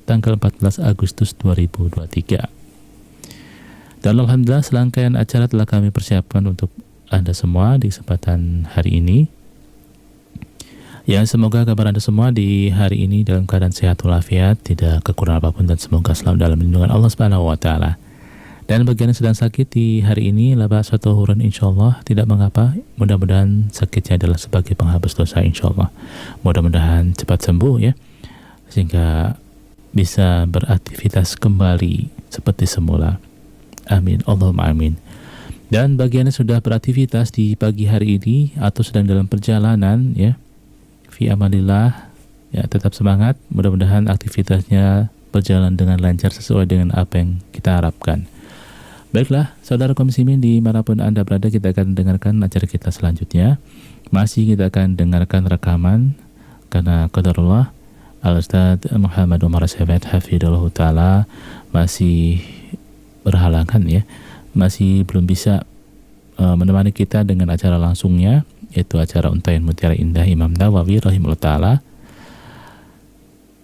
tanggal 14 Agustus 2023. Dan alhamdulillah serangkaian acara telah kami persiapkan untuk Anda semua di kesempatan hari ini. Ya, semoga kabar Anda semua di hari ini dalam keadaan sehat walafiat, tidak kekurangan apapun, dan semoga selalu dalam lindungan Allah Subhanahu wa taala. Dan bagi yang sedang sakit di hari ini, la ba'sa tahurun, insyaallah tidak mengapa. Mudah-mudahan sakitnya adalah sebagai penghapus dosa, insyaallah. Mudah-mudahan cepat sembuh ya, sehingga bisa beraktivitas kembali seperti semula. Amin, Allahumma amin. Dan bagi yang sudah beraktivitas di pagi hari ini atau sedang dalam perjalanan ya, fi amanillah, ya tetap semangat. Mudah-mudahan aktivitasnya berjalan dengan lancar sesuai dengan apa yang kita harapkan. Baiklah, saudara kaum muslimin dimanapun Anda berada, kita akan dengarkan acara kita selanjutnya. Masih kita akan dengarkan rekaman karena qadarullah Al-Ustadz Muhammad Umar Sabat hafidhullah ta'ala masih berhalangan ya, masih belum bisa menemani kita dengan acara langsungnya, yaitu acara Untaian Mutiara Indah Imam Nawawi rahimahullah ta'ala.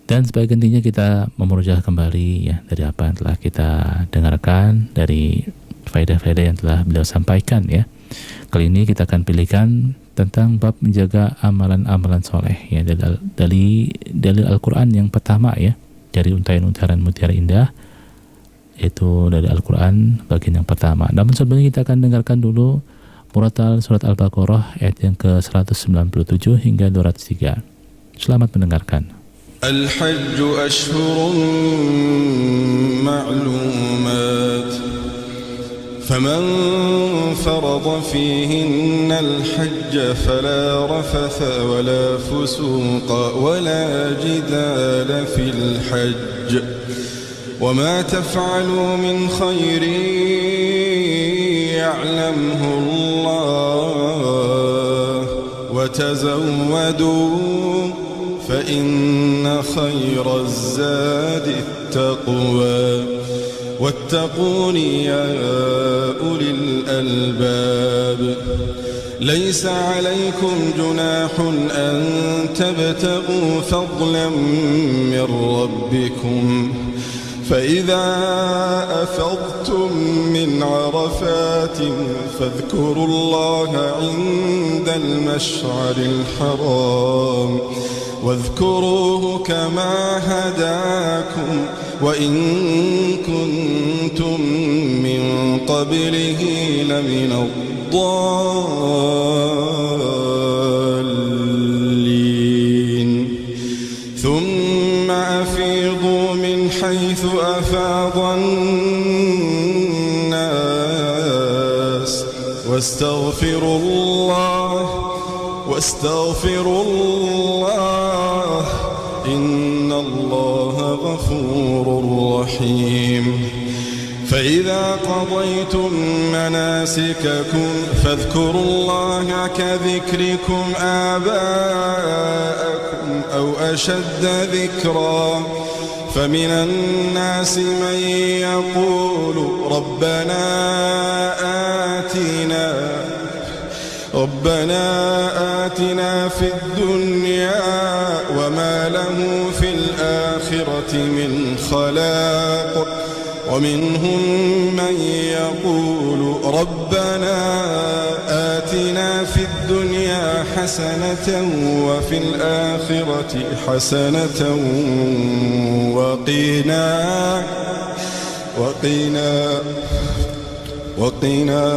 Dan sebagai gantinya kita memurojaah kembali ya dari apa yang telah kita dengarkan, dari faedah-faedah yang telah beliau sampaikan ya. Kali ini kita akan pilihkan tentang bab menjaga amalan-amalan soleh ya, dari Al-Quran yang pertama ya, dari Untaian Mutiara Indah, yaitu dari Al-Quran bagian yang pertama. Namun sebelumnya kita akan dengarkan dulu Muratal Surat Al-Baqarah ayat yang ke-197 hingga 203. Selamat mendengarkan. الحج أشهر معلومات فمن فرض فيهن الحج فلا رفث ولا فسوق ولا جدال في الحج وما تفعلوا من خير يعلمه الله وتزودوا فإن خير الزاد التقوى واتقون يا أولي الألباب ليس عليكم جناح أن تبتغوا فضلا من ربكم فإذا أفضتم من عرفات فاذكروا الله عند المشعر الحرام واذكروه كما هداكم وإن كنتم من قبله لمن الضالين ثم أفيضوا من حيث أفاض الناس واستغفروا الله إن الله غفور رحيم فإذا قضيتم مناسككم فاذكروا الله كذكركم آباءكم أو أشد ذكرا فمن الناس من يقول ربنا آتنا في الدنيا وما له في الآخرة من خلاق ومنهم من يقول ربنا آتنا في الدنيا حسنة وفي الآخرة حسنة وقنا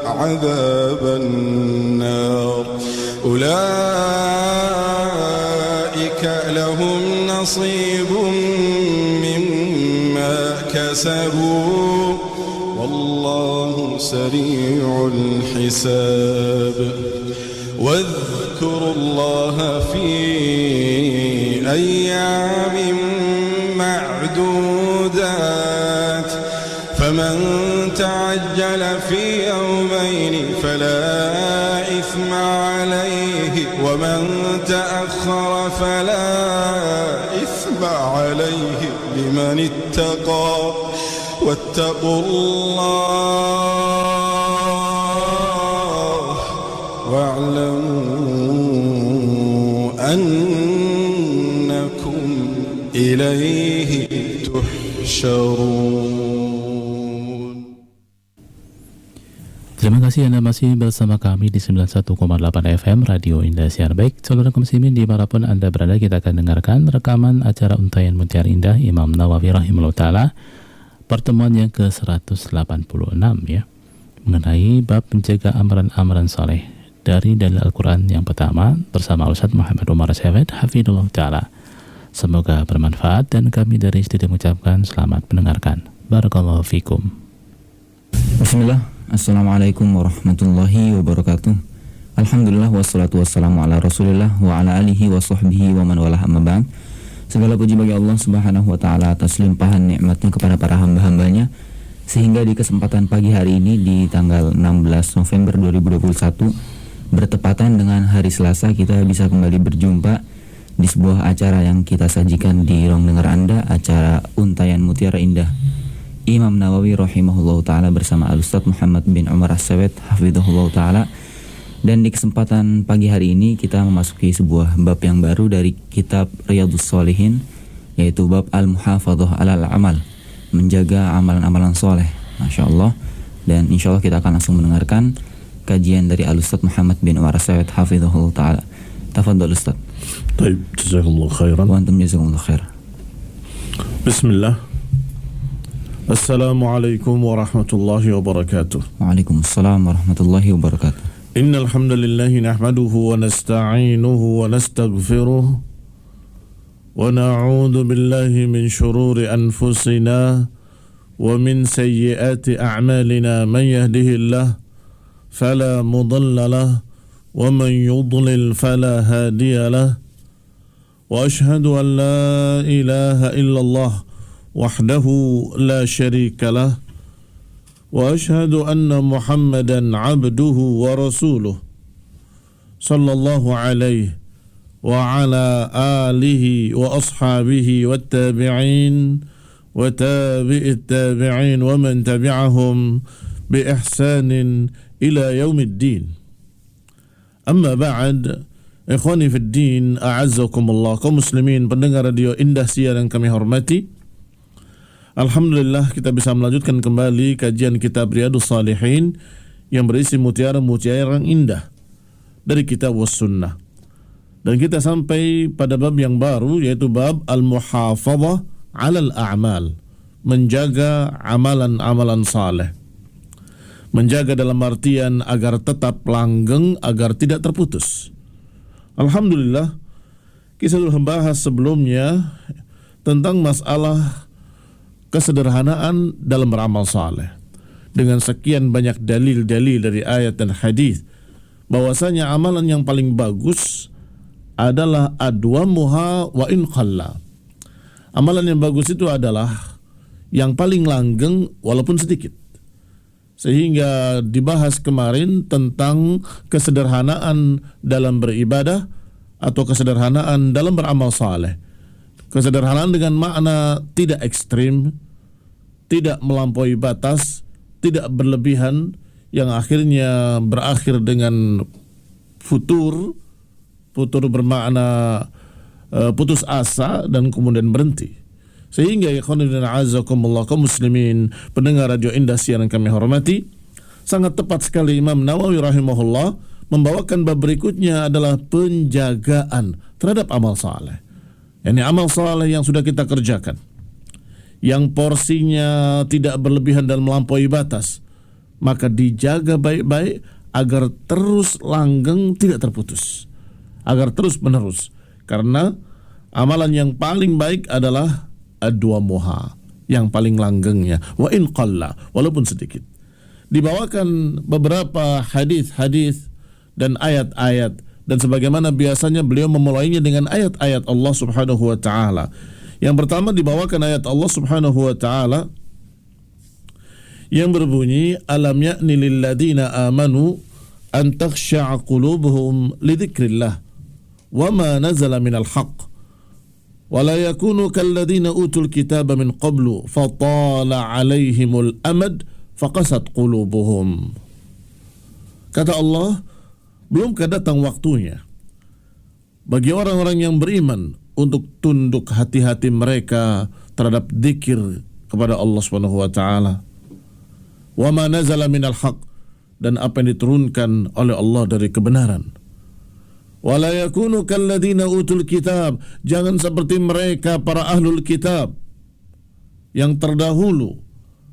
عذاب النار أولئك لهم نصيب مما كسبوا والله سريع الحساب واذكروا الله في أيام معدودات فمن تعجل في يومين فلا إثم عليه ومن تأخر فلا إثم عليه لمن اتقى واتقوا الله واعلموا أنكم إليه إليه تحشرون. Terima kasih Anda masih bersama kami di 91,8 FM Radio Indah Siar. Baik, saudara muslimin dimanapun Anda berada, kita akan dengarkan rekaman acara Untayan Mutiara Indah Imam Nawawi rahimahullah ta'ala, pertemuan yang ke-186 ya, mengenai bab menjaga amalan-amalan saleh dari dalil Al-Quran yang pertama bersama Ustaz Muhammad Umar Syawed hafidhullah ta'ala. Semoga bermanfaat dan kami dari studio mengucapkan selamat mendengarkan. Barakallahu fikum. Bismillah. Assalamualaikum warahmatullahi wabarakatuh. Alhamdulillah wassalatu wassalamu ala rasulillah wa ala alihi wa sahbihi wa man walah amma ba'd. Segala puji bagi Allah subhanahu wa ta'ala atas limpahan nikmatnya kepada para hamba-hambanya, sehingga di kesempatan pagi hari ini di tanggal 16 November 2021 bertepatan dengan hari Selasa, kita bisa kembali berjumpa di sebuah acara yang kita sajikan di ruang dengar Anda, acara Untayan Mutiara Indah Imam Nawawi rahimahullah ta'ala bersama Al-Ustaz Muhammad bin Umar As-Sawed hafidhahullah ta'ala. Dan di kesempatan pagi hari ini kita memasuki sebuah bab yang baru dari kitab Riyadhus Shalihin, yaitu bab Al-Muhafadhah 'alal Amal, menjaga amalan-amalan soleh. Masya Allah. Dan insya Allah kita akan langsung mendengarkan kajian dari Al-Ustaz Muhammad bin Umar As-Sawed hafidhahullah ta'ala. Tafadhal Ustaz. Baik, jazakumullah khairan. Wa antum jazakumullah khair. Bismillah. Assalamualaikum warahmatullahi wabarakatuh. Waalaikumsalam warahmatullahi wabarakatuh. Innal hamdalillahi nahmaduhu wa nasta'inuhu wa nastaghfiruh wa na'udzu billahi min shururi anfusina wa min sayyiati a'malina. Man yahdihillahu fala mudilla lahu wa man yudlil fala hadiya lahu. Wa ashhadu an la ilaha illallah وحده لا شريك له وأشهد أن محمدا عبده ورسوله صلى الله عليه وعلى آله وأصحابه والتابعين وتابع التابعين ومن تبعهم بإحسان إلى يوم الدين. أما بعد, ikhwani fid din, a'azzakumullah, kaum muslimin pendengar radio Indah Siar yang kami hormati. Alhamdulillah kita bisa melanjutkan kembali kajian kitab Riyadhus Shalihin yang berisi mutiara-mutiara yang indah dari kitab was sunnah. Dan kita sampai pada bab yang baru, yaitu bab Al-Muhafadhah 'alal A'mal, menjaga amalan-amalan saleh. Menjaga dalam artian agar tetap langgeng, agar tidak terputus. Alhamdulillah, kita sudah membahas sebelumnya tentang masalah kesederhanaan dalam beramal saleh, dengan sekian banyak dalil-dalil dari ayat dan hadis bahwasanya amalan yang paling bagus adalah adwamuha wa in qalla. Amalan yang bagus itu adalah yang paling langgeng walaupun sedikit. Sehingga dibahas kemarin tentang kesederhanaan dalam beribadah atau kesederhanaan dalam beramal saleh. Kesederhanaan dengan makna tidak ekstrim, tidak melampaui batas, tidak berlebihan, yang akhirnya berakhir dengan futur bermakna putus asa dan kemudian berhenti. Sehingga ikhwanuddin a'azakumullah, kaum muslimin pendengar radio Indah Siar yang kami hormati, sangat tepat sekali Imam Nawawi rahimahullah membawakan bab berikutnya adalah penjagaan terhadap amal saleh. Ini amal saleh yang sudah kita kerjakan, yang porsinya tidak berlebihan dan melampaui batas, maka dijaga baik-baik agar terus langgeng, tidak terputus, agar terus menerus. Karena amalan yang paling baik adalah adwamuha, yang paling langgengnya, wa in qalla, walaupun sedikit. Dibawakan beberapa hadis-hadis dan ayat-ayat, dan sebagaimana biasanya beliau memulainya dengan ayat-ayat Allah Subhanahu wa taala. Yang pertama dibawakan ayat Allah Subhanahu wa taala yang berbunyi, alam ya'ni lil ladzina amanu an takhsha'a qulubuhum li dzikrillah wa ma nazala minal haqq wa la yakunu kal ladzina utul kitaba min qablu fatala 'alaihimul amad faqasat qulubuhum. Kata Allah, belumkah datang waktunya bagi orang-orang yang beriman untuk tunduk hati-hati mereka terhadap dzikir kepada Allah Subhanahu wa taala. Wa ma nazala minal haq, dan apa yang diturunkan oleh Allah dari kebenaran. Wa la yakunu kalladzina utul kitab, jangan seperti mereka para ahlul kitab yang terdahulu.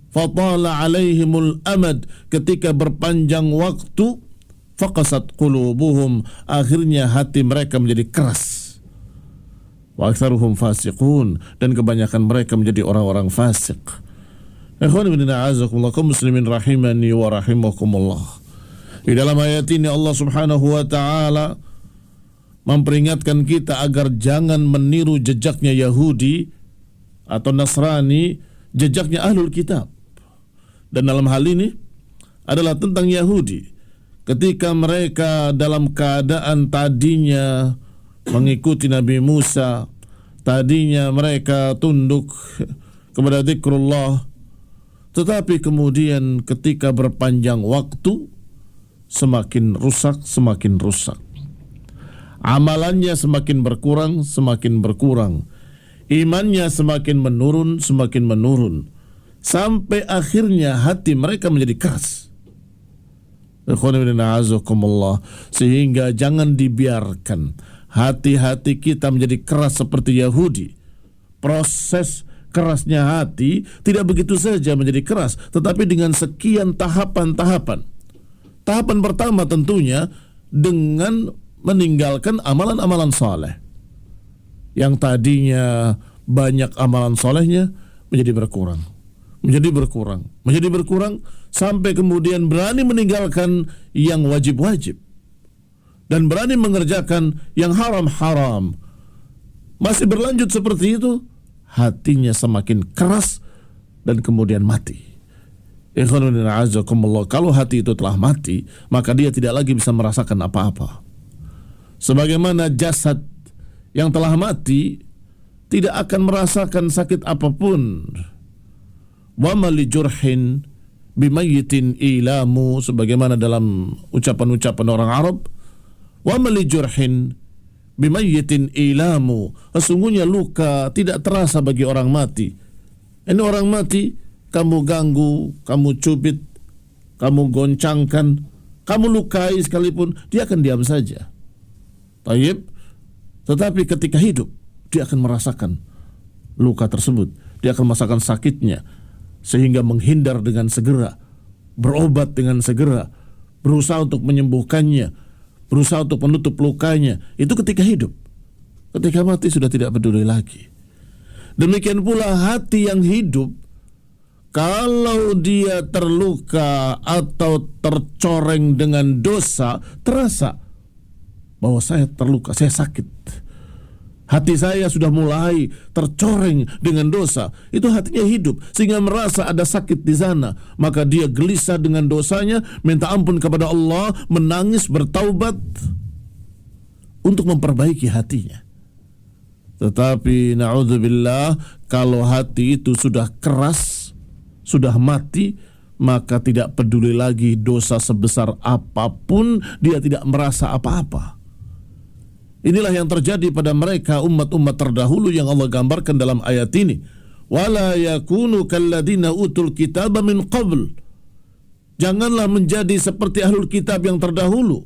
Fatala alaihimul amad, ketika berpanjang waktu, faqasat qulubuhum, akhirnya hati mereka menjadi keras. Wa aktsaruhum fasiqun, dan kebanyakan mereka menjadi orang-orang fasik. Ikhwan fillah, a'azakumullah, kaum muslimin rahimani wa rahimakumullah. Di dalam ayat ini Allah Subhanahu wa taala memperingatkan kita agar jangan meniru jejaknya Yahudi atau Nasrani, jejaknya ahlul kitab. Dan dalam hal ini adalah tentang Yahudi. Ketika mereka dalam keadaan tadinya mengikuti Nabi Musa, tadinya mereka tunduk kepada zikrullah, tetapi kemudian ketika berpanjang waktu semakin rusak, semakin rusak. Amalannya semakin berkurang, semakin berkurang. Imannya semakin menurun, semakin menurun. Sampai akhirnya hati mereka menjadi keras. Sehingga jangan dibiarkan hati-hati kita menjadi keras seperti Yahudi. Proses kerasnya hati tidak begitu saja menjadi keras, tetapi dengan sekian tahapan-tahapan. Tahapan pertama tentunya dengan meninggalkan amalan-amalan saleh. Yang tadinya banyak amalan salehnya menjadi berkurang, menjadi berkurang, menjadi berkurang, sampai kemudian berani meninggalkan yang wajib-wajib dan berani mengerjakan yang haram-haram. Masih berlanjut seperti itu, hatinya semakin keras dan kemudian mati. Kalau hati itu telah mati, maka dia tidak lagi bisa merasakan apa-apa. Sebagaimana jasad yang telah mati tidak akan merasakan sakit apapun. Wa ma li jurhin bimayyitin ilamu, sebagaimana dalam ucapan-ucapan orang Arab, wa ma li jurhin bimayyitin ilamu, sesungguhnya luka tidak terasa bagi orang mati. Ini orang mati, kamu ganggu, kamu cubit, kamu goncangkan, kamu lukai sekalipun, dia akan diam saja. Tayyib. Tetapi ketika hidup, dia akan merasakan luka tersebut, dia akan merasakan sakitnya, sehingga menghindar dengan segera, berobat dengan segera, berusaha untuk menyembuhkannya, berusaha untuk menutup lukanya. Itu ketika hidup. Ketika mati sudah tidak peduli lagi. Demikian pula hati yang hidup, kalau dia terluka atau tercoreng dengan dosa, terasa bahwa saya terluka, saya sakit. Hati saya sudah mulai tercoreng dengan dosa. Itu hatinya hidup, sehingga merasa ada sakit di sana. Maka dia gelisah dengan dosanya, minta ampun kepada Allah, menangis, bertaubat untuk memperbaiki hatinya. Tetapi na'udzubillah, kalau hati itu sudah keras, sudah mati, maka tidak peduli lagi dosa sebesar apapun, dia tidak merasa apa-apa. Inilah yang terjadi pada mereka umat-umat terdahulu yang Allah gambarkan dalam ayat ini. Wala yakunu kalladzina utul kitaba min qabl. Janganlah menjadi seperti ahlul kitab yang terdahulu.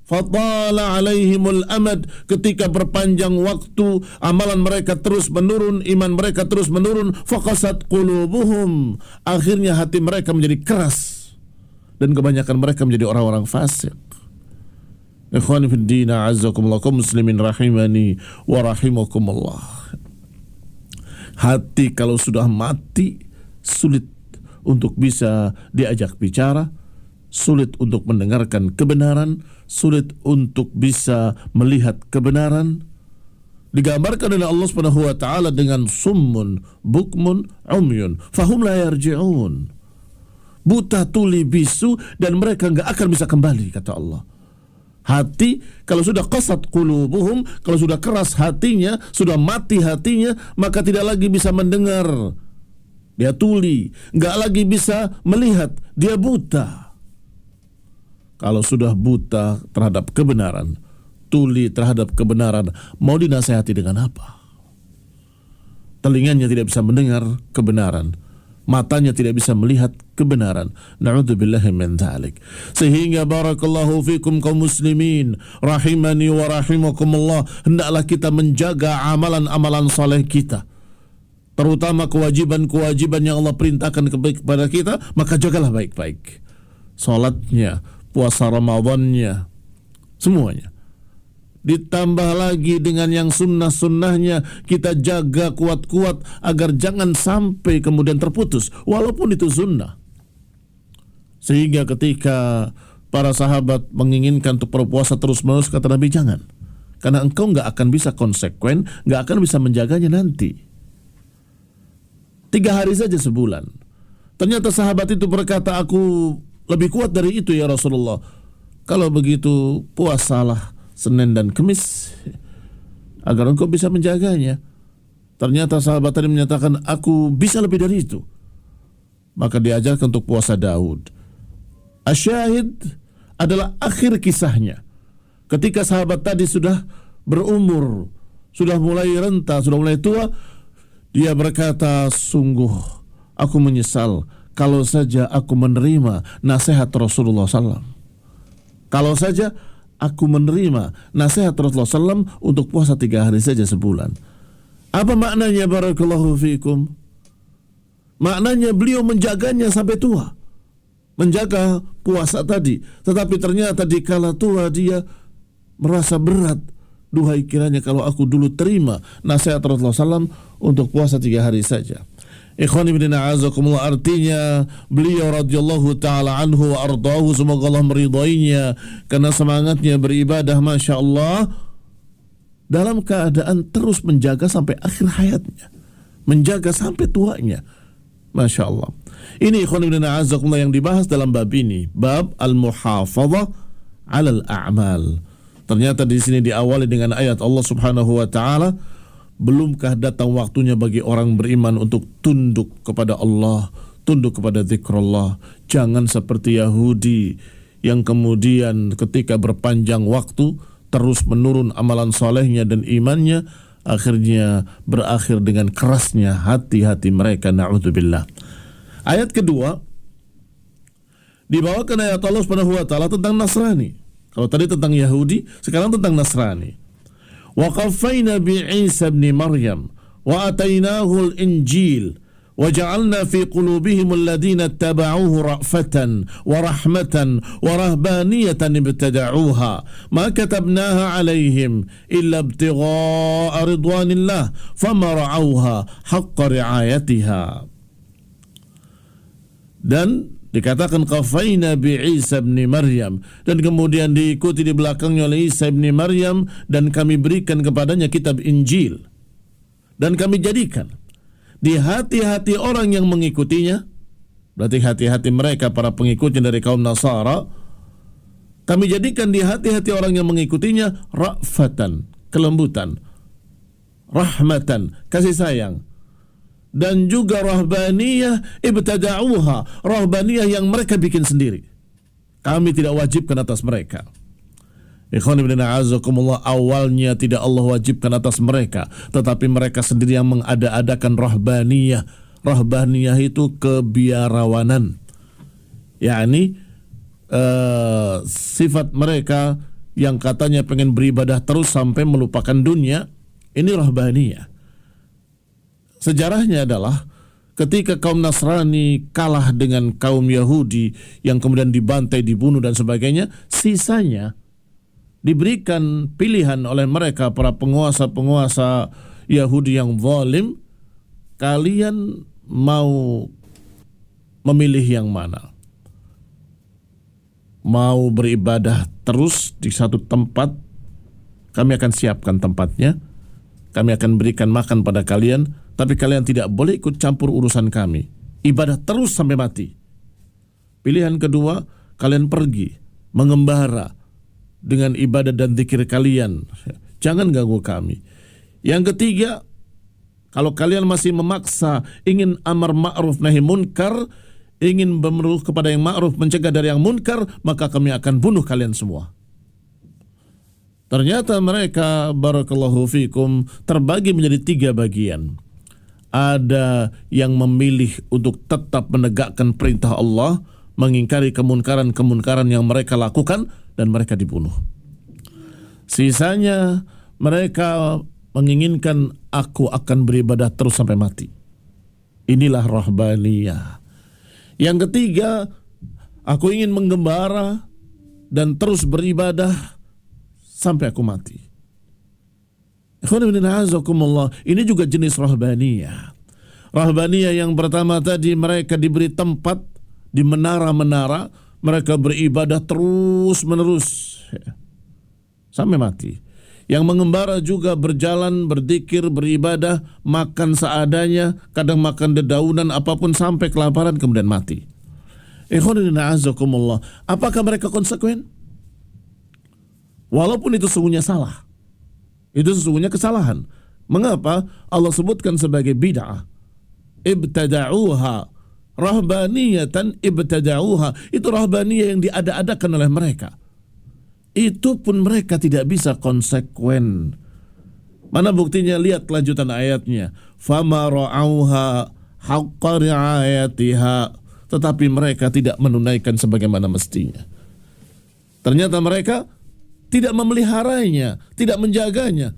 Fatala alaihimul amad, ketika berpanjang waktu amalan mereka terus menurun, iman mereka terus menurun, faqasat qulubuhum, akhirnya hati mereka menjadi keras dan kebanyakan mereka menjadi orang-orang fasik. Ikhwan fiddin, a'azzakumullah, kaum muslimin rahimani wa rahimakumullah. Hati kalau sudah mati, sulit untuk bisa diajak bicara, sulit untuk mendengarkan kebenaran, sulit untuk bisa melihat kebenaran. Digambarkan oleh Allah Subhanahu wa taala dengan summun, bukmun, umyun, fahum la yarji'un. Buta, tuli, bisu, dan mereka enggak akan bisa kembali, kata Allah. Hati kalau sudah qasat qulubuhum, kalau sudah keras hatinya, sudah mati hatinya, maka tidak lagi bisa mendengar. Dia tuli, enggak lagi bisa melihat, dia buta. Kalau sudah buta terhadap kebenaran, tuli terhadap kebenaran, mau dinasehati dengan apa? Telinganya tidak bisa mendengar kebenaran, matanya tidak bisa melihat kebenaran. Na'udzubillahi min dzalik. Sehingga barakallahu fikum kaum muslimin rahimani wa rahimakumullah, hendaklah kita menjaga amalan-amalan saleh kita, terutama kewajiban-kewajiban yang Allah perintahkan kepada kita, maka jagalah baik-baik. Salatnya, puasa Ramadannya, semuanya. Ditambah lagi dengan yang sunnah-sunnahnya, kita jaga kuat-kuat agar jangan sampai kemudian terputus, walaupun itu sunnah. Sehingga ketika para sahabat menginginkan untuk berpuasa terus-menerus, kata Nabi, jangan. Karena engkau nggak akan bisa konsekuen, nggak akan bisa menjaganya nanti. 3 hari saja sebulan. Ternyata sahabat itu berkata, aku lebih kuat dari itu ya Rasulullah. Kalau begitu puasalah Senin dan Kamis agar engkau bisa menjaganya. Ternyata sahabat tadi menyatakan, aku bisa lebih dari itu. Maka diajarkan untuk puasa Daud. Asyahid adalah akhir kisahnya. Ketika sahabat tadi sudah berumur, sudah mulai renta, sudah mulai tua, dia berkata, sungguh aku menyesal kalau saja aku menerima nasihat Rasulullah SAW. Kalau saja aku menerima nasihat Rasulullah SAW untuk puasa 3 hari saja sebulan. Apa maknanya barakallahu fikum? Maknanya beliau menjaganya sampai tua, menjaga puasa tadi. Tetapi ternyata di kala tua dia merasa berat. Duhai kiranya kalau aku dulu terima nasihat Rasulullah SAW untuk puasa 3 hari saja. Ikhwani bin a'azakumullah, artinya beliau radhiyallahu ta'ala anhu wa ardahu, semoga Allah meridainya karena semangatnya beribadah, Masya Allah, dalam keadaan terus menjaga sampai akhir hayatnya, menjaga sampai tuanya, Masya Allah. Ini ikhwani bin a'azakumullah yang dibahas dalam bab ini, bab al-muhafadhah 'alal a'mal. Ternyata di sini diawali dengan ayat Allah Subhanahu wa taala, belumkah datang waktunya bagi orang beriman untuk tunduk kepada Allah, tunduk kepada zikrullah. Jangan seperti Yahudi yang kemudian ketika berpanjang waktu terus menurun amalan solehnya dan imannya, akhirnya berakhir dengan kerasnya hati-hati mereka. Na'udzubillah. Ayat kedua dibawakan ayat Allah Subhanahu wa taala tentang Nasrani. Kalau tadi tentang Yahudi, sekarang tentang Nasrani. Wa qaffayna bi Isa ibn Maryam wa atainahu al-Injil wa ja'alna fi qulubihim alladhina ittaba'uhu ra'fatan wa rahmatan wa rahbaniyatan ibtada'uha ma katabnaha 'alayhim illa ibtigha'a ridwanillah fama ra'awha haqqa ri'ayatiha. Dan dikatakan qafaina bi Isa bin Maryam, dan kemudian diikuti di belakangnya oleh Isa bin Maryam, dan kami berikan kepadanya kitab Injil, dan kami jadikan di hati-hati orang yang mengikutinya, berarti hati-hati mereka para pengikutnya dari kaum Nasara, kami jadikan di hati-hati orang yang mengikutinya ra'fatan, kelembutan, rahmatan, kasih sayang, dan juga rahbaniyah ibtada'uha, rahbaniyah yang mereka bikin sendiri. Kami tidak wajibkan atas mereka. Ikhwan ibn a'azakumullah, awalnya tidak Allah wajibkan atas mereka, tetapi mereka sendiri yang mengada-adakan rahbaniyah. Rahbaniyah itu kebiarawanan, yakni sifat mereka yang katanya pengen beribadah terus sampai melupakan dunia. Ini rahbaniyah. Sejarahnya adalah ketika kaum Nasrani kalah dengan kaum Yahudi yang kemudian dibantai, dibunuh dan sebagainya, sisanya diberikan pilihan oleh mereka para penguasa-penguasa Yahudi yang zalim, kalian mau memilih yang mana? Mau beribadah terus di satu tempat, kami akan siapkan tempatnya, kami akan berikan makan pada kalian, tapi kalian tidak boleh ikut campur urusan kami. Ibadah terus sampai mati. Pilihan kedua, kalian pergi mengembara dengan ibadah dan zikir kalian. Jangan ganggu kami. Yang ketiga, kalau kalian masih memaksa ingin amar ma'ruf nahi munkar, ingin bermeruh kepada yang ma'ruf, mencegah dari yang munkar, maka kami akan bunuh kalian semua. Ternyata mereka, barakallahu fikum, terbagi menjadi 3 bagian. Ada yang memilih untuk tetap menegakkan perintah Allah, mengingkari kemunkaran-kemunkaran yang mereka lakukan, dan mereka dibunuh. Sisanya mereka menginginkan aku akan beribadah terus sampai mati. Inilah rahbaniyah. Yang ketiga, aku ingin menggembara dan terus beribadah sampai aku mati. Ini juga jenis rahbaniyah. Rahbaniyah yang pertama tadi, mereka diberi tempat di menara-menara, mereka beribadah terus menerus sampai mati. Yang mengembara juga berjalan, berzikir, beribadah, makan seadanya, kadang makan dedaunan apapun sampai kelaparan kemudian mati. Apakah mereka konsekuen? Walaupun itu sesungguhnya salah, itu sesungguhnya kesalahan. Mengapa Allah sebutkan sebagai bid'ah? Ibtada'uha rahbaniyatan ibtada'uha. Itu rahbaniyah yang diada-adakan oleh mereka. Itu pun mereka tidak bisa konsekuen. Mana buktinya? Lihat lanjutan ayatnya. Fama ra'auha haqqa ri'ayatiha. Tetapi mereka tidak menunaikan sebagaimana mestinya. Ternyata mereka tidak memeliharanya, tidak menjaganya.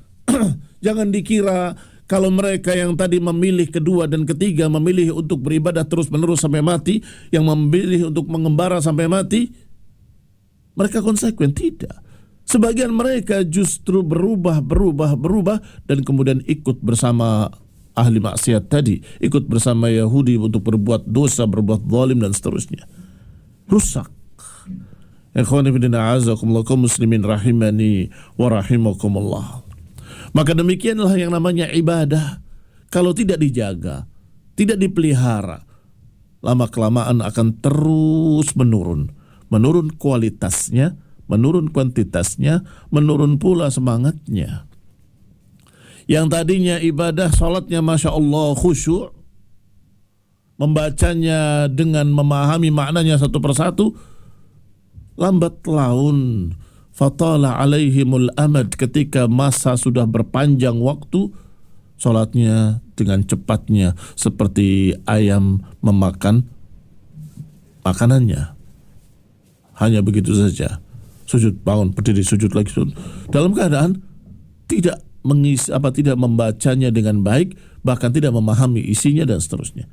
Jangan dikira kalau mereka yang tadi memilih kedua dan ketiga, memilih untuk beribadah terus-menerus sampai mati, yang memilih untuk mengembara sampai mati, mereka konsekuen. Tidak. Sebagian mereka justru berubah dan kemudian ikut bersama ahli maksiat tadi, ikut bersama Yahudi untuk berbuat dosa, berbuat zalim dan seterusnya. Rusak. Ikhwani fillah a'azakumullah, kaum muslimin rahimani wa rahimakumullah. Maka demikianlah yang namanya ibadah. Kalau tidak dijaga, tidak dipelihara, lama-kelamaan akan terus menurun. Menurun kualitasnya, menurun kuantitasnya, menurun pula semangatnya. Yang tadinya ibadah, salatnya Masya Allah khusyuk, membacanya dengan memahami maknanya satu persatu, lambat laun fatala alaihimul amad, ketika masa sudah berpanjang waktu, salatnya dengan cepatnya seperti ayam memakan makanannya. Hanya begitu saja, sujud bangun berdiri sujud lagi sujud, dalam keadaan tidak tidak membacanya dengan baik, bahkan tidak memahami isinya dan seterusnya.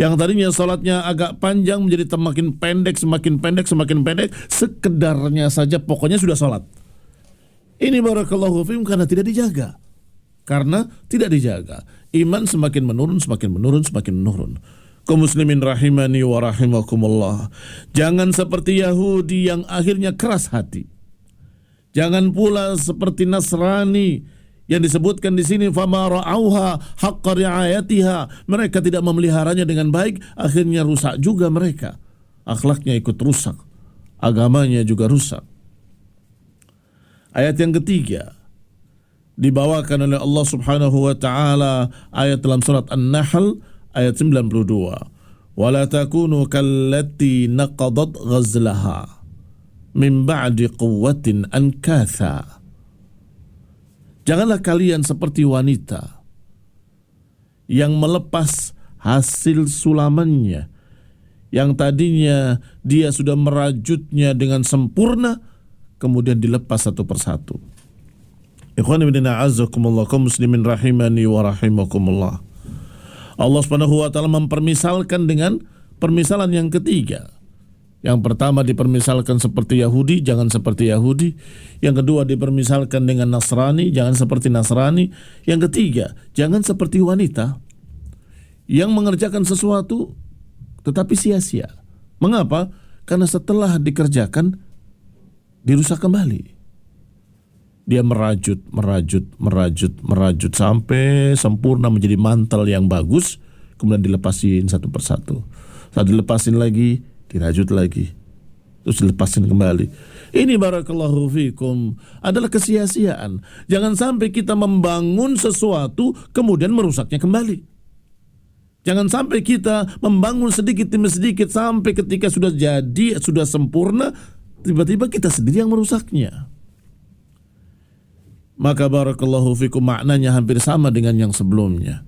Yang tadinya salatnya agak panjang menjadi semakin pendek, sekedarnya saja pokoknya sudah salat. Ini barakallahu fiikum karena tidak dijaga. Karena tidak dijaga, iman semakin menurun. Kaum muslimin rahimani wa rahimakumullah. Jangan seperti Yahudi yang akhirnya keras hati. Jangan pula seperti Nasrani yang disebutkan di sini, fama ra'auha haqqa ri'ayatiha. Mereka tidak memeliharanya dengan baik, akhirnya rusak juga mereka. Akhlaknya ikut rusak, agamanya juga rusak. Ayat yang ketiga dibawakan oleh Allah Subhanahu wa taala, ayat dalam surat An-Nahl ayat 92. Wala takunu kallati naqadat ghazlaha min ba'di quwwatin ankatha. Janganlah kalian seperti wanita yang melepas hasil sulamannya, yang tadinya dia sudah merajutnya dengan sempurna, kemudian dilepas satu persatu. Ikhwan ibn a'azakumullah, kaum muslimin rahimani wa rahimakumullah. Allah Subhanahu wa taala mempermisalkan dengan permisalan yang ketiga. Yang pertama dipermisalkan seperti Yahudi, jangan seperti Yahudi. Yang kedua dipermisalkan dengan Nasrani, jangan seperti Nasrani. Yang ketiga, jangan seperti wanita yang mengerjakan sesuatu tetapi sia-sia. Mengapa? Karena setelah dikerjakan dirusak kembali. Dia merajut sampai sempurna menjadi mantel yang bagus, kemudian dilepasin satu persatu. Saat dilepasin lagi, dirajut lagi, terus dilepasin kembali. Ini barakallahu fikum adalah kesia-siaan. Jangan sampai kita membangun sesuatu kemudian merusaknya kembali. Jangan sampai kita membangun sedikit demi sedikit sampai ketika sudah jadi, sudah sempurna, tiba-tiba kita sendiri yang merusaknya. maka barakallahu fikum maknanya hampir sama dengan yang sebelumnya.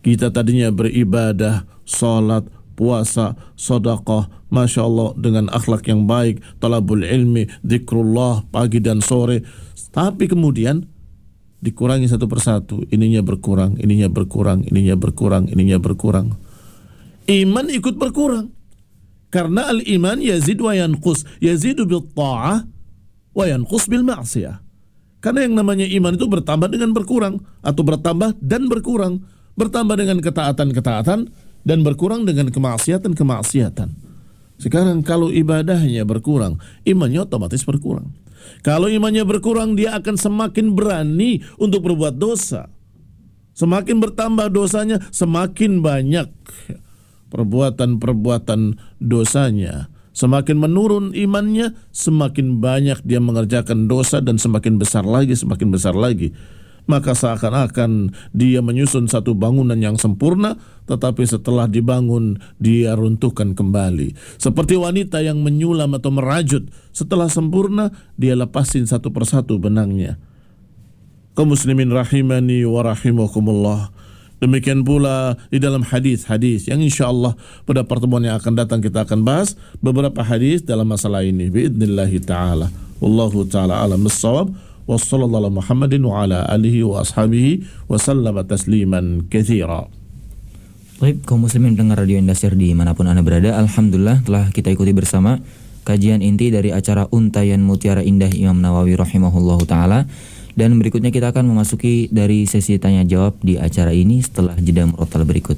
Kita tadinya beribadah, salat, puasa, sedekah, Masya Allah, dengan akhlak yang baik, talabul ilmi, zikrullah pagi dan sore. Tapi kemudian dikurangi satu persatu, ininya berkurang, ininya berkurang, ininya berkurang, ininya berkurang. Iman ikut berkurang. Karena al-iman yazid wa yanqus, yazidu bil ta'ah wa yanqus bil ma'siyah. Karena yang namanya iman itu bertambah dengan berkurang, atau bertambah dan berkurang, bertambah dengan ketaatan-ketaatan dan berkurang dengan kemaksiatan-kemaksiatan. Sekarang kalau ibadahnya berkurang, imannya otomatis berkurang. Kalau imannya berkurang, dia akan semakin berani untuk berbuat dosa. Semakin bertambah dosanya, semakin banyak perbuatan-perbuatan dosanya. Semakin menurun imannya, semakin banyak dia mengerjakan dosa dan semakin besar lagi, semakin besar lagi. Maka seakan-akan dia menyusun satu bangunan yang sempurna, tetapi setelah dibangun dia runtuhkan kembali. Seperti wanita yang menyulam atau merajut, setelah sempurna dia lepasin satu persatu benangnya. Kaum muslimin rahimani wa rahimakumullah. Demikian pula di dalam hadis-hadis yang insyaallah pada pertemuan yang akan datang kita akan bahas beberapa hadis dalam masalah ini biidnillahi ta'ala. Wallahu ta'ala alam bis-shawab. Wassallallahu ala Muhammadin wa ala alihi wa ashabihi wa sallama tasliman katsira. Baik, kaum muslimin pendengar Radio Indahsiar dimanapun Anda berada, alhamdulillah telah kita ikuti bersama kajian inti dari acara Untayan Mutiara Indah Imam Nawawi rahimahullahu taala. Dan berikutnya kita akan memasuki dari sesi tanya jawab di acara ini setelah jeda murotal berikut.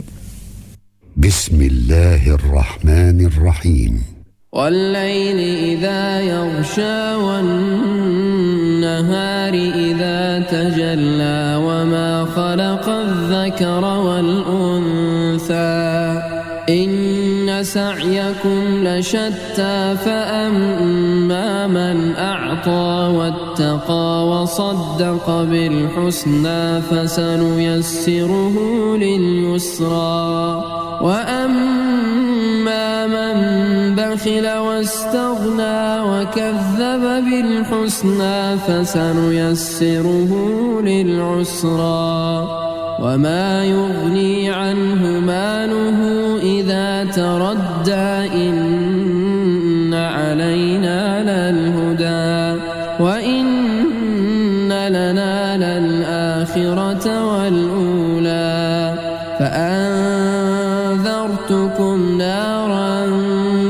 Bismillahirrahmanirrahim. والليل إذا يغشى والنهار إذا تجلى وما خلق الذكر والأنثى إن سعيكم لشتى فأما من أعطى واتقى وصدق بالحسنى فسنيسره لليسرى وأما من بخل واستغنى وكذب بالحسنى فسنيسره للعسرى وما يغني عنه ماله إذا تردى إن علينا للهدى وإن لنا للآخرة والأولى فأنذرتكم نارا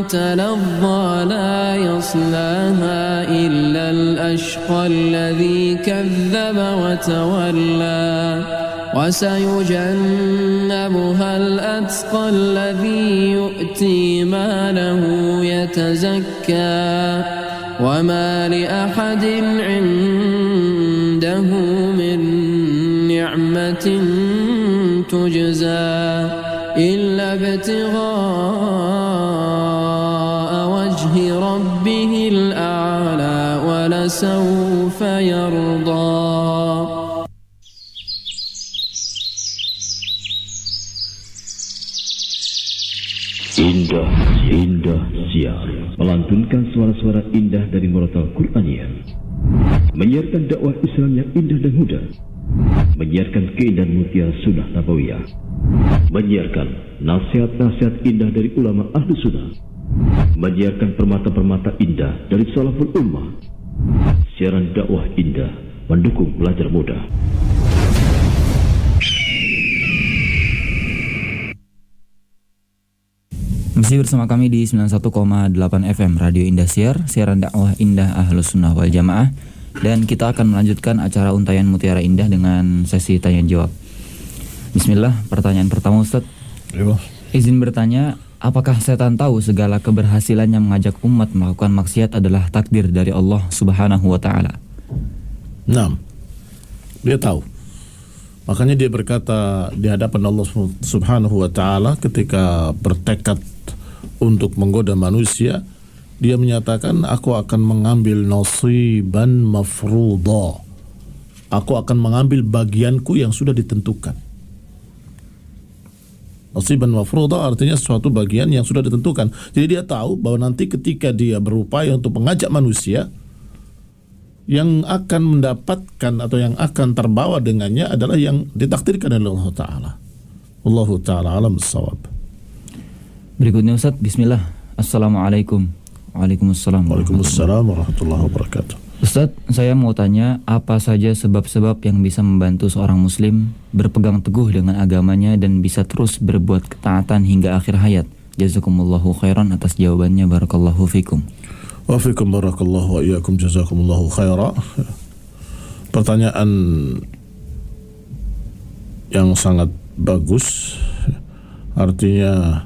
تلظى لا يصلاها إلا الأشقى الذي كذب وتولى وسيجنبها الأتقى الذي يؤتي ماله يتزكى وما لأحد عنده من نعمة تجزى إلا ابتغاء وجه ربه الأعلى ولسوف يرضى. Indah Siar melantunkan suara-suara indah dari murotal Qur'aniyah, menyiarkan dakwah Islam yang indah dan mudah, menyiarkan keindahan mutiara sunnah nabawiyah, menyiarkan nasihat-nasihat indah dari ulama ahlu sunnah, menyiarkan permata-permata indah dari salaful ummah. Siaran dakwah indah mendukung belajar mudah. Masih bersama kami di 91,8 FM Radio Indahsiar, siaran dakwah indah Ahlus Sunnah wal Jamaah. Dan kita akan melanjutkan acara Untayan Mutiara Indah dengan sesi tanya jawab. Bismillah, pertanyaan pertama Ustaz. Izin bertanya, apakah setan tahu segala keberhasilan yang mengajak umat melakukan maksiat adalah takdir dari Allah Subhanahu wa taala? Nah, dia tahu. Makanya dia berkata di hadapan Allah Subhanahu wa taala ketika bertekad untuk menggoda manusia, dia menyatakan, aku akan mengambil nasiban mafruḍa. Aku akan mengambil bagianku yang sudah ditentukan. Nasiban mafruḍa artinya suatu bagian yang sudah ditentukan. Jadi dia tahu bahwa nanti ketika dia berupaya untuk mengajak manusia yang akan mendapatkan atau yang akan terbawa dengannya adalah yang ditakdirkan oleh Allah Ta'ala. Wallahu ta'ala alam bissawab. Berikutnya Ustaz, bismillah. Assalamualaikum. Waalaikumsalam. Waalaikumsalam warahmatullahi wabarakatuh. Ustaz, saya mau tanya apa saja sebab-sebab yang bisa membantu seorang muslim berpegang teguh dengan agamanya dan bisa terus berbuat ketaatan hingga akhir hayat. Jazakumullahu khairan atas jawabannya, barakallahu fikum. Wa fikum barakallahu wa iyyakum jazakumullahu khaira. Pertanyaan yang sangat bagus, artinya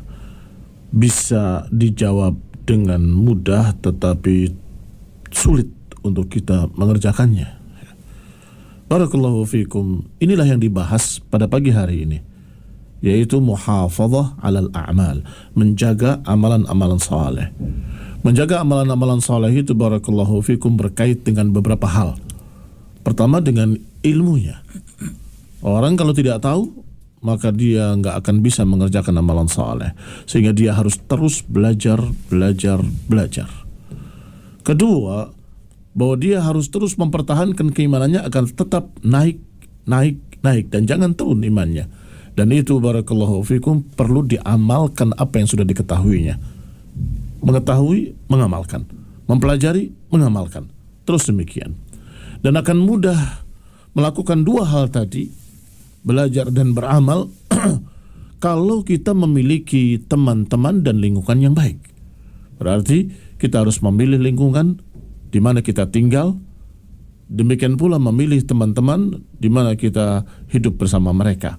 bisa dijawab dengan mudah tetapi sulit untuk kita mengerjakannya. Barakallahu fikum. Inilah yang dibahas pada pagi hari ini, yaitu muhafadzah 'alal a'mal, menjaga amalan-amalan saleh. Menjaga amalan-amalan saleh itu barakallahu fikum berkait dengan beberapa hal. Pertama dengan ilmunya. Orang kalau tidak tahu, maka dia nggak akan bisa mengerjakan amalan saleh, sehingga dia harus terus belajar. Kedua, bahwa dia harus terus mempertahankan keimanannya agar tetap naik dan jangan turun imannya. Dan itu barakallahu fikum perlu diamalkan apa yang sudah diketahuinya. Mengetahui, mengamalkan, mempelajari, mengamalkan, terus demikian. Dan akan mudah melakukan dua hal tadi, belajar dan beramal, kalau kita memiliki teman-teman dan lingkungan yang baik. Berarti kita harus memilih lingkungan di mana kita tinggal, demikian pula memilih teman-teman di mana kita hidup bersama mereka.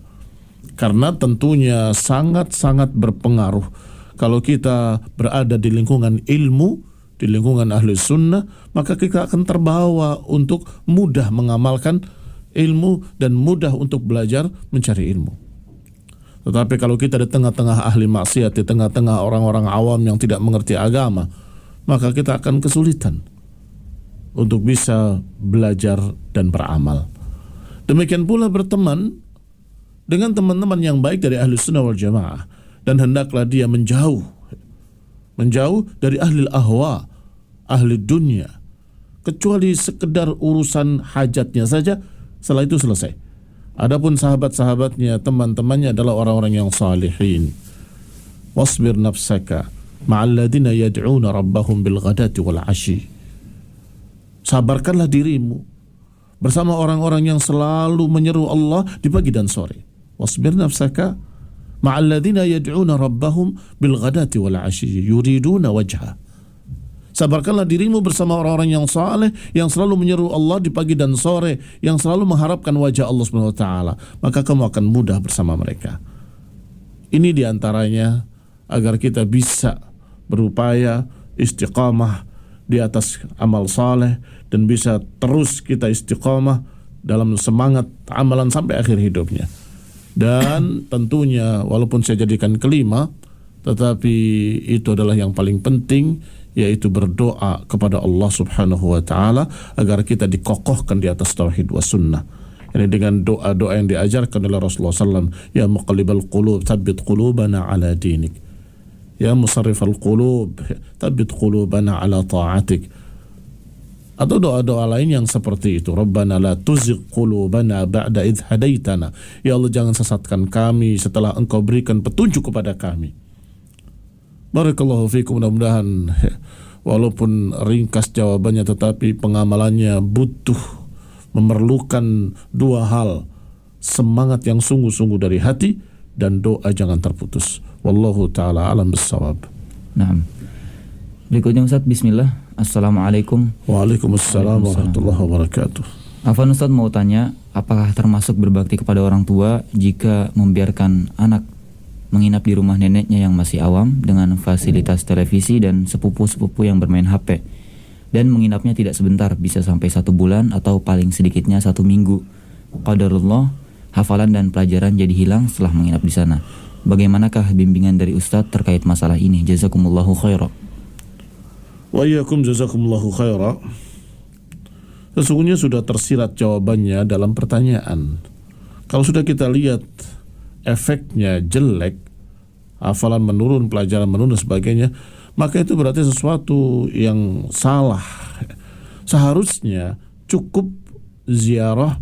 Karena tentunya sangat-sangat berpengaruh kalau kita berada di lingkungan ilmu, di lingkungan ahli sunnah, maka kita akan terbawa untuk mudah mengamalkan ilmu dan mudah untuk belajar mencari ilmu. Tetapi kalau kita di tengah-tengah ahli maksiat, di tengah-tengah orang-orang awam yang tidak mengerti agama, maka kita akan kesulitan untuk bisa belajar dan beramal. Demikian pula berteman dengan teman-teman yang baik dari ahli sunnah wal jamaah, dan hendaklah dia menjauh dari ahli ahwa, ahli dunia, kecuali sekedar urusan hajatnya saja, setelah itu selesai. Adapun sahabat-sahabatnya, teman-temannya adalah orang-orang yang salihin. Wasbir nafsaka ma'alladina yad'una rabbahum bil ghadati wal ashi. Sabarkanlah dirimu bersama orang-orang yang selalu menyeru Allah di pagi dan sore. Wasbir nafsaka ma'alladina yad'una rabbahum bil ghadati wal ashi yuriduna wajha. Sabarkanlah dirimu bersama orang-orang yang saleh yang selalu menyeru Allah di pagi dan sore, yang selalu mengharapkan wajah Allah Subhanahu wa taala, maka kamu akan mudah bersama mereka. Ini diantaranya agar kita bisa berupaya istiqamah di atas amal saleh dan bisa terus kita istiqamah dalam semangat amalan sampai akhir hidupnya. Dan tentunya walaupun saya jadikan kelima, tetapi itu adalah yang paling penting, yaitu berdoa kepada Allah Subhanahu wa taala agar kita dikokohkan di atas tauhid wa sunnah. Ini dengan doa-doa yang diajarkan oleh Rasulullah SAW. Ya muqallibal qulub tsabbit qulubana ala dinik. Ya musarrifal qulub tsabbit qulubana ala ta'atik. Atau doa-doa lain yang seperti itu. Rabbana la tuzigh qulubana ba'da idh hadaitana. Ya Allah, jangan sesatkan kami setelah Engkau berikan petunjuk kepada kami. Barakallahu fikum. Mudah-mudahan walaupun ringkas jawabannya, tetapi pengamalannya memerlukan dua hal. Semangat yang sungguh-sungguh dari hati dan doa jangan terputus. Wallahu ta'ala alam bissawab. Nah, berikutnya Ustaz, bismillah. Assalamualaikum. Waalaikumsalam warahmatullahi wabarakatuh. Afwan Ustaz mau tanya, apakah termasuk berbakti kepada orang tua jika membiarkan anak menginap di rumah neneknya yang masih awam dengan fasilitas televisi dan sepupu-sepupu yang bermain HP, dan menginapnya tidak sebentar, bisa sampai 1 bulan atau paling sedikitnya 1 minggu. Qadarullah, hafalan dan pelajaran jadi hilang setelah menginap di sana. Bagaimanakah bimbingan dari Ustadz terkait masalah ini? Jazakumullahu khairan. Wa iyyakum jazakumullahu khaira. Sesungguhnya sudah tersirat jawabannya dalam pertanyaan. Kalau sudah kita lihat efeknya jelek, hafalan menurun, pelajaran menurun dan sebagainya, maka itu berarti sesuatu yang salah. Seharusnya cukup ziarah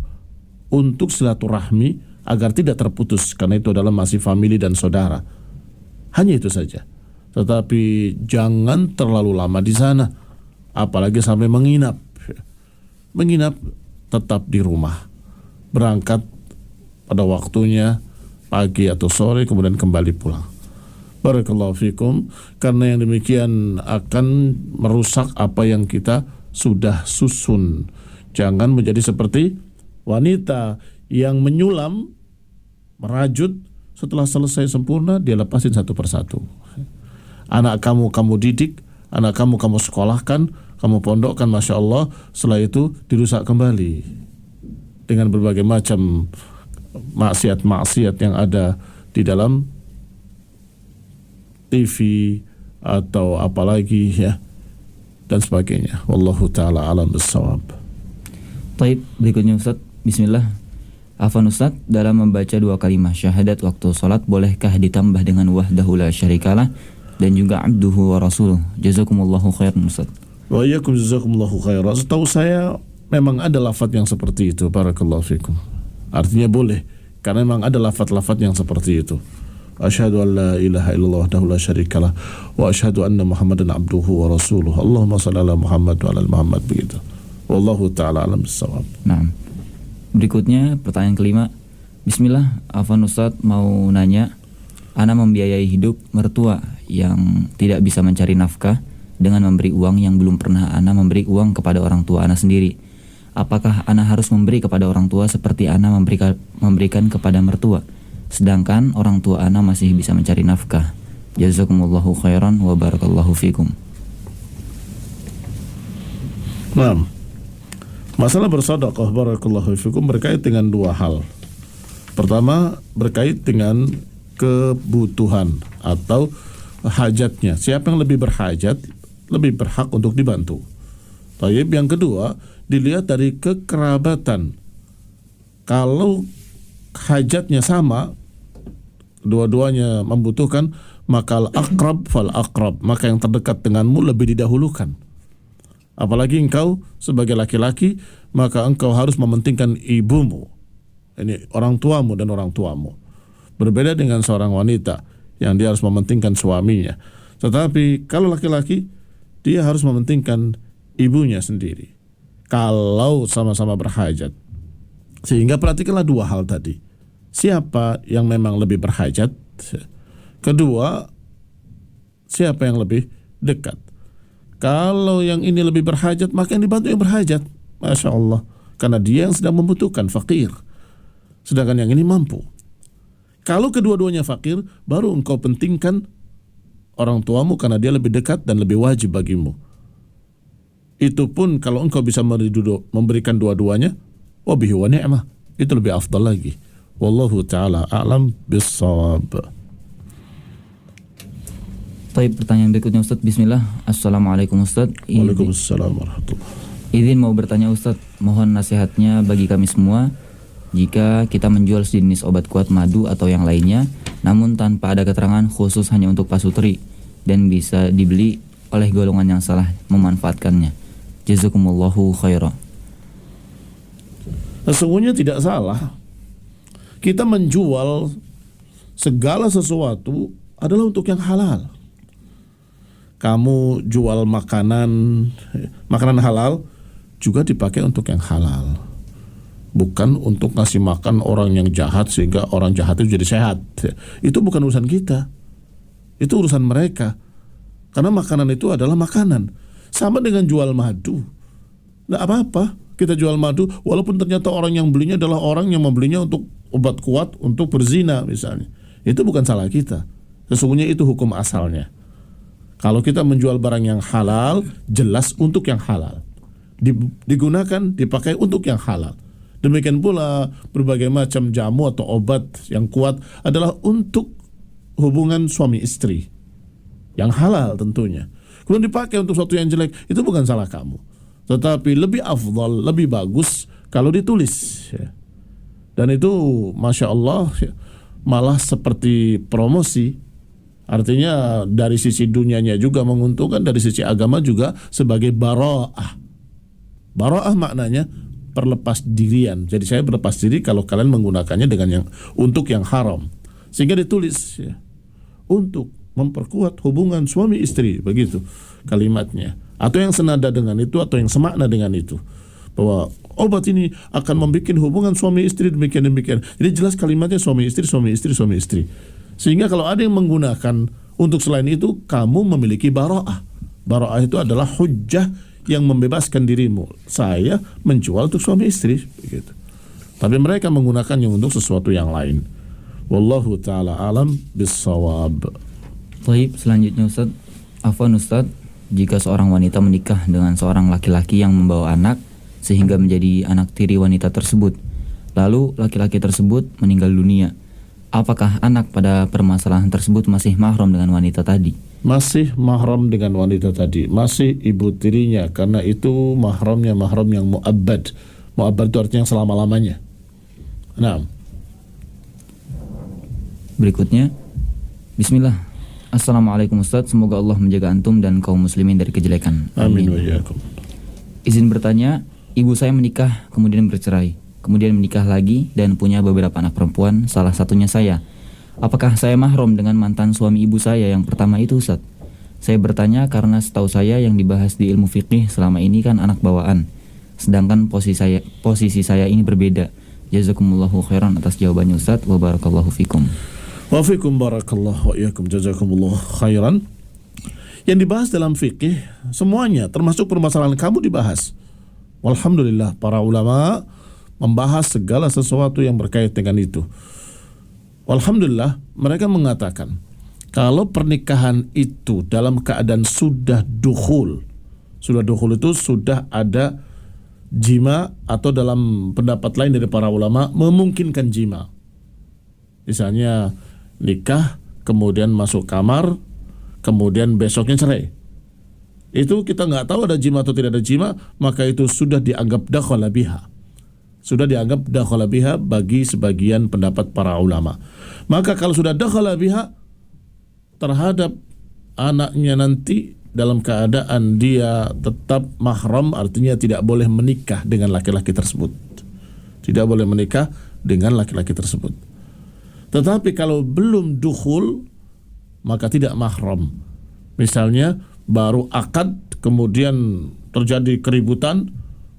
untuk silaturahmi agar tidak terputus, karena itu adalah masih famili dan saudara. Hanya itu saja. Tetapi jangan terlalu lama di sana, apalagi sampai menginap. Menginap tetap di rumah. Berangkat pada waktunya pagi atau sore, kemudian kembali pulang. Barakallahu fikum. Karena yang demikian akan merusak apa yang kita sudah susun. Jangan menjadi seperti wanita yang menyulam, merajut, setelah selesai sempurna dia lepasin satu persatu. Anak kamu didik, anak kamu sekolahkan, kamu pondokkan, Masya Allah, setelah itu dirusak kembali dengan berbagai macam maksiat-maksiat yang ada di dalam TV atau apalagi ya, dan sebagainya. Wallahu ta'ala alam bissawab. Taib, berikutnya Ustaz. Bismillah. Afwan Ustaz, dalam membaca 2 kalimah syahadat waktu salat, bolehkah ditambah dengan wahdahu la syarikalah dan juga abduhu wa rasuluh? Jazakumullahu khairan Ustaz. Wa iyyakum jazakumullahu khairan. Setahu saya memang ada lafaz yang seperti itu. Barakallahu fikum. Artinya boleh, karena memang ada lafaz-lafaz yang seperti itu. Asyhadu an la ilaha illallah wahdahu la syarikalah wa asyhadu anna Muhammadan abduhu wa rasuluh. Allahumma shalli ala Muhammad wa ala Muhammad, begitu. Wallahu ta'ala alam bissawab. Naam. Berikutnya pertanyaan kelima. Bismillah, Afwan Ustaz mau nanya, ana membiayai hidup mertua yang tidak bisa mencari nafkah dengan memberi uang yang belum pernah ana memberi uang kepada orang tua ana sendiri. Apakah ana harus memberi kepada orang tua seperti ana memberikan kepada mertua, sedangkan orang tua ana masih bisa mencari nafkah? Jazakumullahu khairan wa barakallahu fikum. Nah, masalah bersedekah, barakallahu fikum, berkait dengan 2 hal. Pertama, berkait dengan kebutuhan atau hajatnya. Siapa yang lebih berhajat, lebih berhak untuk dibantu. Tayyib, yang kedua, dilihat dari kekerabatan. Kalau hajatnya sama, dua-duanya membutuhkan, maka al-aqrab fal-aqrab, maka yang terdekat denganmu lebih didahulukan. Apalagi engkau sebagai laki-laki, maka engkau harus mementingkan ibumu, ini orang tuamu dan orang tuamu. Berbeda dengan seorang wanita yang dia harus mementingkan suaminya. Tetapi kalau laki-laki, dia harus mementingkan ibunya sendiri kalau sama-sama berhajat. Sehingga perhatikanlah 2 hal tadi. Siapa yang memang lebih berhajat? Kedua, siapa yang lebih dekat? Kalau yang ini lebih berhajat, maka yang dibantu yang berhajat. Masya Allah. Karena dia yang sedang membutuhkan, fakir. Sedangkan yang ini mampu. Kalau kedua-duanya fakir, baru engkau pentingkan orang tuamu karena dia lebih dekat dan lebih wajib bagimu. Itu pun kalau engkau bisa memberikan dua-duanya, wabihi wa ni'mah. Itu lebih afdal lagi. Wallahu ta'ala a'lam bissawab. Baik, pertanyaan berikutnya Ustaz. Bismillah. Assalamualaikum Ustaz. Waalaikumsalam warahmatullahi. Izin mau bertanya Ustaz, mohon nasihatnya bagi kami semua. Jika kita menjual sejenis obat kuat madu atau yang lainnya, namun tanpa ada keterangan khusus hanya untuk pasutri dan bisa dibeli oleh golongan yang salah memanfaatkannya. Jazakumullahu khairan. Sesungguhnya tidak salah. Kita menjual segala sesuatu adalah untuk yang halal. Kamu jual makanan halal juga dipakai untuk yang halal. Bukan untuk ngasih makan orang yang jahat sehingga orang jahat itu jadi sehat. Itu bukan urusan kita. Itu urusan mereka. Karena makanan itu adalah makanan. Sama dengan jual madu. Nggak apa-apa kita jual madu, walaupun ternyata orang yang belinya adalah orang yang membelinya untuk obat kuat, untuk berzina misalnya. Itu bukan salah kita. Sesungguhnya itu hukum asalnya. Kalau kita menjual barang yang halal, jelas untuk yang halal. Digunakan, dipakai untuk yang halal. Demikian pula berbagai macam jamu atau obat yang kuat adalah untuk hubungan suami istri. Yang halal tentunya. Kemudian dipakai untuk sesuatu yang jelek, itu bukan salah kamu. Tetapi lebih afdal, lebih bagus kalau ditulis. Dan itu Masya Allah malah seperti promosi. Artinya dari sisi dunianya juga menguntungkan, dari sisi agama juga sebagai bara'ah. Bara'ah maknanya perlepas dirian. Jadi saya berlepas diri kalau kalian menggunakannya dengan yang untuk yang haram. Sehingga ditulis ya, untuk memperkuat hubungan suami istri, begitu kalimatnya. Atau yang senada dengan itu atau yang semakna dengan itu. Bahwa obat ini akan membuat hubungan suami istri demikian. Jadi jelas kalimatnya suami istri. Sehingga kalau ada yang menggunakan untuk selain itu, kamu memiliki bara'ah. Bara'ah itu adalah hujjah yang membebaskan dirimu. Saya menjual untuk suami istri, begitu. Tapi mereka menggunakannya untuk sesuatu yang lain. Wallahu ta'ala alam bis-shawab. Baik, selanjutnya Ustaz. Afwan Ustaz, jika seorang wanita menikah dengan seorang laki-laki yang membawa anak sehingga menjadi anak tiri wanita tersebut, lalu laki-laki tersebut meninggal dunia, apakah anak pada permasalahan tersebut masih mahram dengan wanita tadi? Masih mahram dengan wanita tadi, masih ibu tirinya, karena itu mahram yang mu'abbad. Mu'abbad itu artinya yang selama-lamanya. Nah, berikutnya, Bismillah. Assalamualaikum Ustaz, semoga Allah menjaga antum dan kaum muslimin dari kejelekan. Amin wa iyyakum. Izin bertanya, ibu saya menikah kemudian bercerai, kemudian menikah lagi dan punya beberapa anak perempuan, salah satunya saya. Apakah saya mahram dengan mantan suami ibu saya yang pertama itu, Ustaz? Saya bertanya karena setahu saya yang dibahas di ilmu fikih selama ini kan anak bawaan, sedangkan posisi saya ini berbeda. Jazakumullahu khairan atas jawabannya Ustaz, wa barakallahu fikum. Wa fikum barakallahu wa iyyakum, jazakumullahu khairan. Yang dibahas dalam fikih semuanya, termasuk permasalahan kamu dibahas. Walhamdulillah, para ulama membahas segala sesuatu yang berkait dengan itu. Alhamdulillah, mereka mengatakan kalau pernikahan itu dalam keadaan sudah dukhul itu sudah ada jima, atau dalam pendapat lain dari para ulama memungkinkan jima. Misalnya nikah, kemudian masuk kamar, kemudian besoknya cerai. Itu kita nggak tahu ada jima atau tidak ada jima, maka itu sudah dianggap dakhala biha. Sudah dianggap dakhala biha bagi sebagian pendapat para ulama. Maka kalau sudah dakhala biha terhadap anaknya nanti dalam keadaan dia tetap mahram, artinya tidak boleh menikah dengan laki-laki tersebut. Tidak boleh menikah dengan laki-laki tersebut. Tetapi kalau belum dukhul, maka tidak mahram. Misalnya baru akad, kemudian terjadi keributan,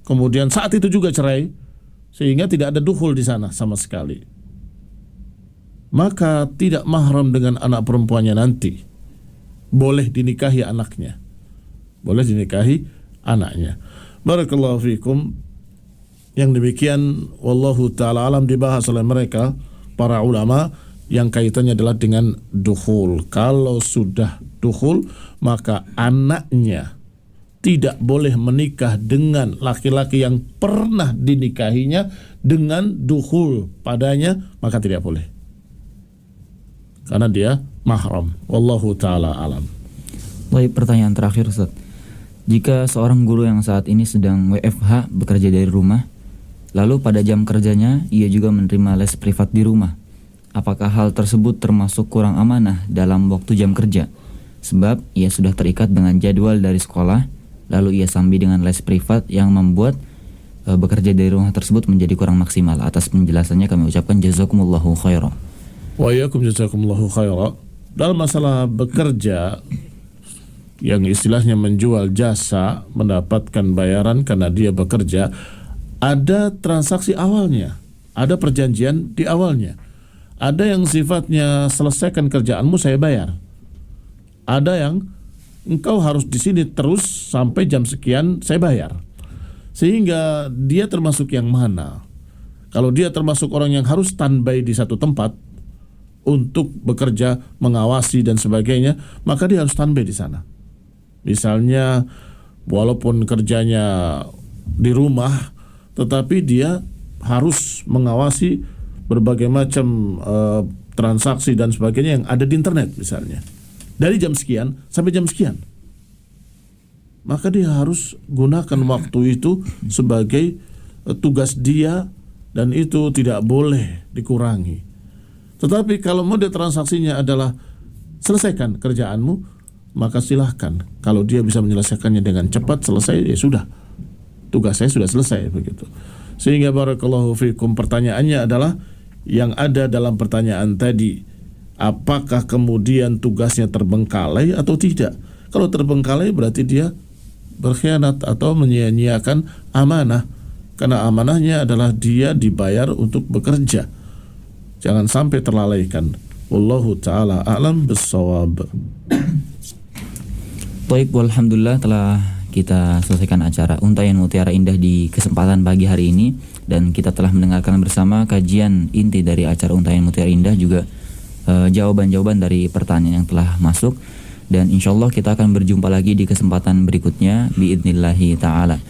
kemudian saat itu juga cerai, sehingga tidak ada dukhul di sana sama sekali. Maka tidak mahram dengan anak perempuannya nanti. Boleh dinikahi anaknya. Boleh dinikahi anaknya. Barakallahu fikum. Yang demikian wallahu ta'ala alam dibahas oleh mereka para ulama yang kaitannya adalah dengan dukhul. Kalau sudah dukhul, maka anaknya tidak boleh menikah dengan laki-laki yang pernah dinikahinya dengan dukhul padanya, maka tidak boleh. Karena dia mahram. Wallahu ta'ala alam. Baik, pertanyaan terakhir Ustaz. Jika seorang guru yang saat ini sedang WFH bekerja dari rumah, lalu pada jam kerjanya ia juga menerima les privat di rumah, apakah hal tersebut termasuk kurang amanah dalam waktu jam kerja? Sebab ia sudah terikat dengan jadwal dari sekolah, lalu ia sambil dengan les privat yang membuat bekerja dari rumah tersebut menjadi kurang maksimal. Atas penjelasannya kami ucapkan jazakumullahu khairan. Wa iyyakum jazakumullahu khairan. Dalam masalah bekerja yang istilahnya menjual jasa, mendapatkan bayaran karena dia bekerja, ada transaksi awalnya, ada perjanjian di awalnya. Ada yang sifatnya selesaikan kerjaanmu saya bayar. Ada yang engkau harus di sini terus sampai jam sekian saya bayar. Sehingga dia termasuk yang mana? Kalau dia termasuk orang yang harus standby di satu tempat untuk bekerja, mengawasi dan sebagainya, maka dia harus standby di sana. Misalnya walaupun kerjanya di rumah, tetapi dia harus mengawasi berbagai macam transaksi dan sebagainya yang ada di internet misalnya. Dari jam sekian sampai jam sekian. Maka dia harus gunakan waktu itu sebagai tugas dia, dan itu tidak boleh dikurangi. Tetapi kalau mode transaksinya adalah selesaikan kerjaanmu, maka silahkan. Kalau dia bisa menyelesaikannya dengan cepat, selesai, ya sudah. tugas saya sudah selesai begitu. Sehingga barakallahu fikum, pertanyaannya adalah yang ada dalam pertanyaan tadi, apakah kemudian tugasnya terbengkalai atau tidak? Kalau terbengkalai berarti dia berkhianat atau menyia-nyiakan amanah, karena amanahnya adalah dia dibayar untuk bekerja. Jangan sampai terlalaikan. Wallahu ta'ala a'lam bissawab. Baik, alhamdulillah telah kita selesaikan acara Untaian Mutiara Indah di kesempatan pagi hari ini, dan kita telah mendengarkan bersama kajian inti dari acara Untaian Mutiara Indah, juga jawaban-jawaban dari pertanyaan yang telah masuk, dan insyaallah kita akan berjumpa lagi di kesempatan berikutnya biidnillahi ta'ala.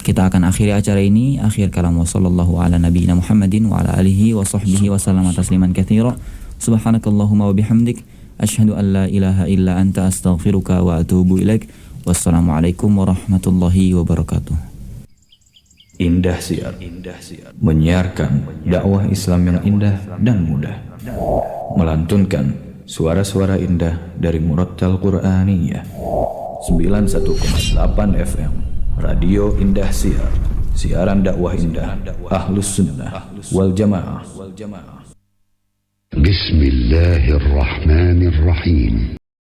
Kita akan akhiri acara ini. Akhir kalam wa sallallahu ala nabiyina Muhammadin wa ala alihi wa sahbihi wa sallama tasliman katsira. Subhanakallahumma wa bihamdik asyhadu an la ilaha illa anta astaghfiruka wa atubu ilaik. Wassalamualaikum warahmatullahi wabarakatuh. Indah Siar menyiarkan dakwah Islam yang indah dan mudah, melantunkan suara-suara indah dari Murattal Qur'aniyah. 91,8 FM Radio Indah Siar, siaran dakwah indah Ahlus Sunnah wal Jamaah. Bismillahirrahmanirrahim.